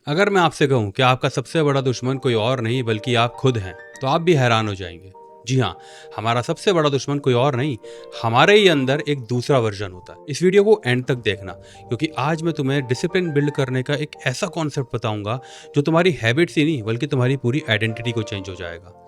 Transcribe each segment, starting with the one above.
अगर मैं आपसे कहूं कि आपका सबसे बड़ा दुश्मन कोई और नहीं बल्कि आप खुद हैं, तो आप भी हैरान हो जाएंगे। जी हाँ, हमारा सबसे बड़ा दुश्मन कोई और नहीं, हमारे ही अंदर एक दूसरा वर्जन होता है। इस वीडियो को एंड तक देखना, क्योंकि आज मैं तुम्हें डिसिप्लिन बिल्ड करने का एक ऐसा कॉन्सेप्ट बताऊंगा जो तुम्हारी हैबिट्स ही नहीं बल्कि तुम्हारी पूरी आइडेंटिटी को चेंज हो जाएगा।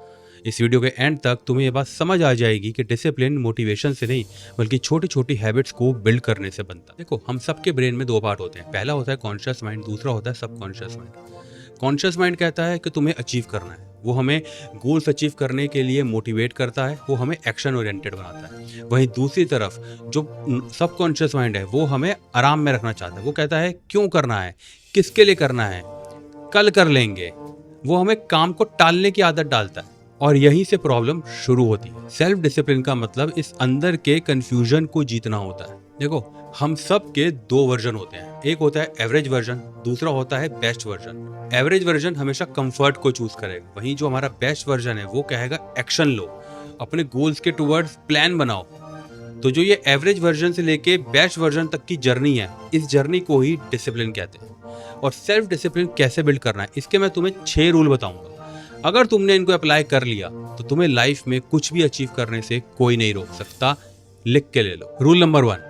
इस वीडियो के एंड तक तुम्हें ये बात समझ आ जाएगी कि डिसिप्लिन मोटिवेशन से नहीं बल्कि छोटी छोटी हैबिट्स को बिल्ड करने से बनता है। देखो, हम सबके ब्रेन में दो पार्ट होते हैं। पहला होता है कॉन्शियस माइंड, दूसरा होता है सबकॉन्शियस माइंड। कॉन्शियस माइंड कहता है कि तुम्हें अचीव करना है, वो हमें गोल्स अचीव करने के लिए मोटिवेट करता है, वो हमें एक्शन ओरिएंटेड बनाता है। वहीं दूसरी तरफ जो सबकॉन्शियस माइंड है वो हमें आराम में रखना चाहता है। वो कहता है क्यों करना है, किसके लिए करना है, कल कर लेंगे। वो हमें काम को टालने की आदत डालता है और यहीं से प्रॉब्लम शुरू होती है। सेल्फ डिसिप्लिन का मतलब इस अंदर के कंफ्यूजन को जीतना होता है। देखो, हम सब के दो वर्जन होते हैं। एक होता है एवरेज वर्जन, दूसरा होता है बेस्ट वर्जन। एवरेज वर्जन हमेशा कंफर्ट को चूज करेगा, वहीं जो हमारा बेस्ट वर्जन है वो कहेगा एक्शन लो, अपने गोल्स के टुवर्ड्स प्लान बनाओ। तो जो ये एवरेज वर्जन से लेके बेस्ट वर्जन तक की जर्नी है, इस जर्नी को ही डिसिप्लिन कहते हैं। और सेल्फ डिसिप्लिन कैसे बिल्ड करना है, इसके मैं तुम्हें 6 रूल बताऊंगा। अगर तुमने इनको अप्लाई कर लिया तो तुम्हें लाइफ में कुछ भी अचीव करने से कोई नहीं रोक सकता। लिख के ले लो। रूल नंबर 1,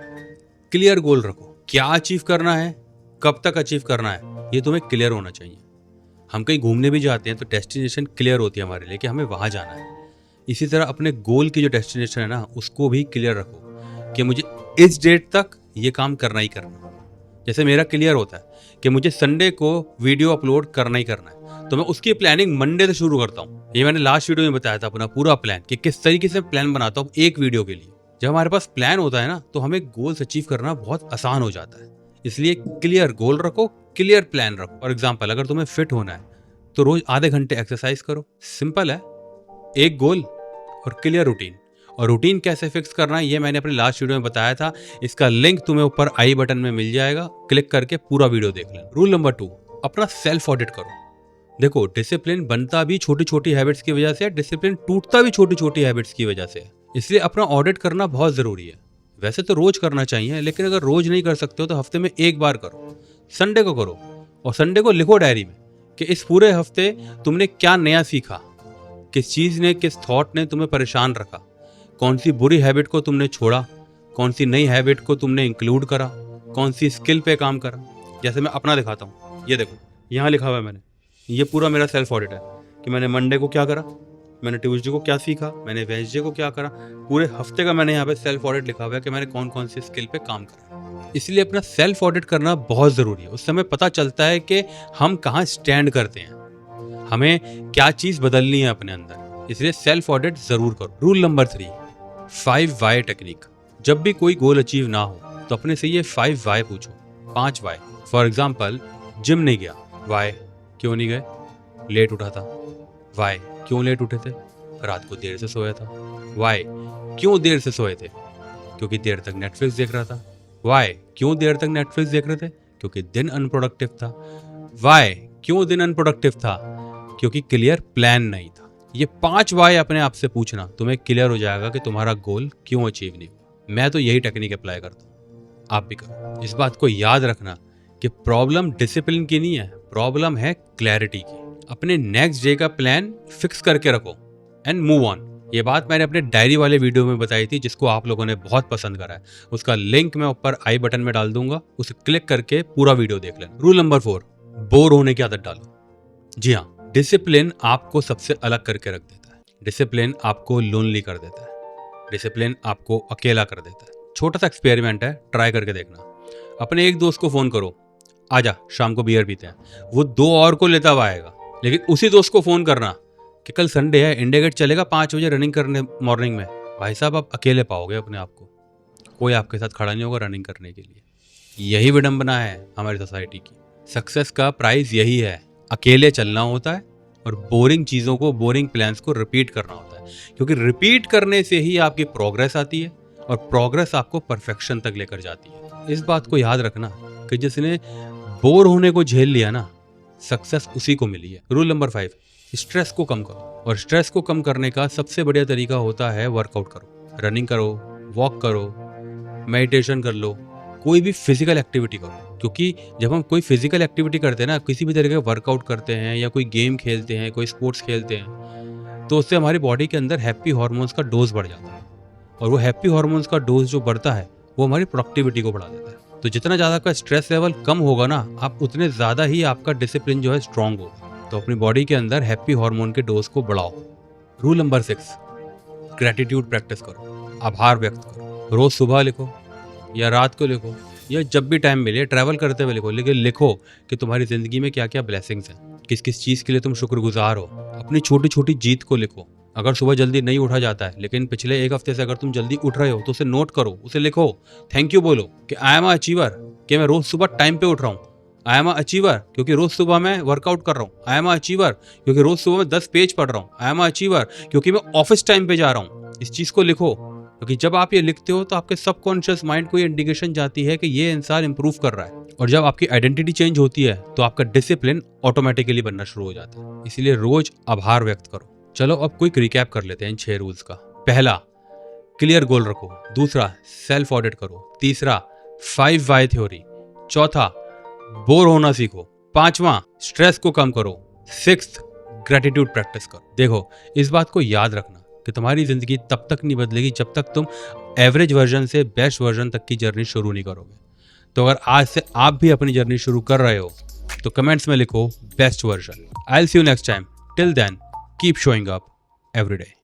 क्लियर गोल रखो। क्या अचीव करना है, कब तक अचीव करना है, ये तुम्हें क्लियर होना चाहिए। हम कहीं घूमने भी जाते हैं तो डेस्टिनेशन क्लियर होती है हमारे लिए कि हमें वहां जाना है। इसी तरह अपने गोल की जो डेस्टिनेशन है ना, उसको भी क्लियर रखो कि मुझे इस डेट तक ये काम करना ही करना। जैसे मेरा क्लियर होता है कि मुझे संडे को वीडियो अपलोड करना ही करना है, तो मैं उसकी प्लानिंग मंडे से शुरू करता हूँ। ये मैंने लास्ट वीडियो में बताया था अपना पूरा प्लान कि किस तरीके से प्लान बनाता हूँ एक वीडियो के लिए। जब हमारे पास प्लान होता है ना, तो हमें गोल्स अचीव करना बहुत आसान हो जाता है। इसलिए क्लियर गोल रखो, क्लियर प्लान रखो। फॉर एग्जाम्पल, अगर तुम्हें फिट होना है तो रोज आधे घंटे एक्सरसाइज करो। सिंपल है, एक गोल और क्लियर रूटीन। और रूटीन कैसे फिक्स करना है ये मैंने अपने लास्ट वीडियो में बताया था। इसका लिंक तुम्हें ऊपर आई बटन में मिल जाएगा, क्लिक करके पूरा वीडियो देख लेना। रूल नंबर 2, अपना सेल्फ ऑडिट करो। देखो, डिसिप्लिन बनता भी छोटी छोटी हैबिट्स की वजह से, डिसिप्लिन टूटता भी छोटी छोटी हैबिट्स की वजह से। इसलिए अपना ऑडिट करना बहुत जरूरी है। वैसे तो रोज करना चाहिए, लेकिन अगर रोज नहीं कर सकते हो तो हफ्ते में एक बार करो। संडे को करो और संडे को लिखो डायरी में कि इस पूरे हफ्ते तुमने क्या नया सीखा, किस चीज ने, किस थॉट ने तुम्हें परेशान रखा, कौन सी बुरी हैबिट को तुमने छोड़ा, कौन सी नई हैबिट को तुमने इंक्लूड करा, कौन सी स्किल पे काम करा। जैसे मैं अपना दिखाता हूँ, ये देखो यहाँ लिखा हुआ है मैंने, ये पूरा मेरा सेल्फ ऑडिट है कि मैंने मंडे को क्या करा, मैंने ट्यूसडे को क्या सीखा, मैंने वेडनेसडे को क्या करा। पूरे हफ्ते का मैंने यहाँ पे सेल्फ ऑडिट लिखा हुआ है कि मैंने कौन कौन सी स्किल पे काम करा। इसलिए अपना सेल्फ ऑडिट करना बहुत जरूरी है। उस समय पता चलता है कि हम कहाँ स्टैंड करते हैं, हमें क्या चीज बदलनी है अपने अंदर। इसलिए सेल्फ ऑडिट जरूर करो। Rule number 3, 5 Y technique. जब भी कोई गोल अचीव ना हो तो अपने से ये 5 वाई पूछो, 5 वाई। फॉर एग्जाम्पल, जिम नहीं गया, वाई, क्यों नहीं गए, लेट उठा था, वाई, क्यों लेट उठे थे, रात को देर से सोया था, वाई, क्यों देर से सोए थे, क्योंकि देर तक नेटफ्लिक्स देख रहा था, वाई, क्यों देर तक नेटफ्लिक्स देख रहे थे, क्योंकि दिन अनप्रोडक्टिव था, वाई, क्यों दिन अनप्रोडक्टिव था, क्योंकि क्लियर प्लान नहीं था। ये 5 वाई अपने आप से पूछना, तुम्हें क्लियर हो जाएगा कि तुम्हारा गोल क्यों अचीव नहीं हुआ। मैं तो यही टेक्निक अप्लाई करता हूँ, आप भी करो। इस बात को याद रखना कि प्रॉब्लम डिसिप्लिन की नहीं है, प्रॉब्लम है क्लैरिटी की। अपने नेक्स्ट डे का प्लान फिक्स करके रखो एंड मूव ऑन। ये बात मैंने अपने डायरी वाले वीडियो में बताई थी, जिसको आप लोगों ने बहुत पसंद करा है। उसका लिंक मैं ऊपर आई बटन में डाल दूंगा, उसे क्लिक करके पूरा वीडियो देख लेना। रूल नंबर 4, बोर होने की आदत डालो। जी हाँ, डिसिप्लिन आपको सबसे अलग करके रख देता है। डिसिप्लिन आपको लोनली कर देता है, डिसिप्लिन आपको अकेला कर देता है। छोटा सा एक्सपेरिमेंट है, ट्राई करके देखना। अपने एक दोस्त को फोन करो, आजा शाम को बियर पीते हैं। वो 2 और को लेता हुआ आएगा, लेकिन उसी दोस्त को फोन करना कि कल संडे है, इंडिया गेट चलेगा 5 बजे रनिंग करने मॉर्निंग में। भाई साहब, आप अकेले पाओगे अपने आप को, कोई आपके साथ खड़ा नहीं होगा रनिंग करने के लिए। यही विडंबना है हमारी सोसाइटी की। सक्सेस का प्राइस यही है, अकेले चलना होता है और बोरिंग चीज़ों को, बोरिंग प्लान्स को रिपीट करना होता है। क्योंकि रिपीट करने से ही आपकी प्रोग्रेस आती है और प्रोग्रेस आपको परफेक्शन तक लेकर जाती है। इस बात को याद रखना कि जिसने बोर होने को झेल लिया ना, सक्सेस उसी को मिली है। रूल नंबर 5, स्ट्रेस को कम करो। और स्ट्रेस को कम करने का सबसे बढ़िया तरीका होता है वर्कआउट करो, रनिंग करो, वॉक करो, मेडिटेशन कर लो, कोई भी फिजिकल एक्टिविटी करो, क्योंकि जब हम कोई फिजिकल एक्टिविटी करते हैं ना, किसी भी तरीके का वर्कआउट करते हैं या कोई गेम खेलते हैं, कोई स्पोर्ट्स खेलते हैं, तो उससे हमारी बॉडी के अंदर हैप्पी हार्मोन्स का डोज बढ़ जाता है, और वो हैप्पी हार्मोन्स का डोज जो बढ़ता है वो हमारी प्रोडक्टिविटी को बढ़ा देता है। तो जितना ज़्यादा का स्ट्रेस लेवल कम होगा ना, आप उतने ज़्यादा ही आपका डिसिप्लिन जो है स्ट्रांग होगा। तो अपनी बॉडी के अंदर हैप्पी हार्मोन के डोज को बढ़ाओ। रूल नंबर 6, ग्रैटिट्यूड प्रैक्टिस करो, आभार व्यक्त करो। रोज सुबह लिखो या रात को लिखो या जब भी टाइम मिले, ट्रैवल करते हुए लिखो, लेकिन लिखो कि तुम्हारी ज़िंदगी में क्या क्या ब्लेसिंग्स हैं, किस किस चीज़ के लिए तुम शुक्रगुजार हो। अपनी छोटी छोटी जीत को लिखो। अगर सुबह जल्दी नहीं उठा जाता है, लेकिन पिछले एक हफ्ते से अगर तुम जल्दी उठ रहे हो, तो उसे नोट करो, उसे लिखो, थैंक यू बोलो कि आई एम अ अचीवर, कि मैं रोज सुबह टाइम पे उठ रहा हूँ। आई एम अ अचीवर क्योंकि रोज सुबह मैं वर्कआउट कर रहा हूँ। आई एम अ अचीवर क्योंकि रोज सुबह मैं 10 पेज पढ़ रहा हूँ। आई एम अ अचीवर क्योंकि मैं ऑफिस टाइम पे जा रहा हूँ। इस चीज को लिखो, क्योंकि जब आप ये लिखते हो तो आपके सबकॉन्शियस माइंड को ये इंडिकेशन जाती है कि ये इंसान इंप्रूव कर रहा है। और जब आपकी आइडेंटिटी चेंज होती है तो आपका डिसिप्लिन ऑटोमेटिकली बनना शुरू हो जाता है। इसीलिए रोज आभार व्यक्त करो। चलो अब क्विक रिकैप कर लेते हैं इन 6 रूल्स का। पहला, क्लियर गोल रखो। दूसरा, सेल्फ ऑडिट करो। तीसरा, 5 वाई थ्योरी। चौथा, बोर होना सीखो। 5वां, स्ट्रेस को कम करो। 6th, ग्रेटिट्यूड प्रैक्टिस करो। देखो, इस बात को याद रखना कि तुम्हारी जिंदगी तब तक नहीं बदलेगी जब तक तुम एवरेज वर्जन से बेस्ट वर्जन तक की जर्नी शुरू नहीं करोगे। तो अगर आज से आप भी अपनी जर्नी शुरू कर रहे हो तो कमेंट्स में लिखो best version. I will see you next time. Till then, keep showing up every day.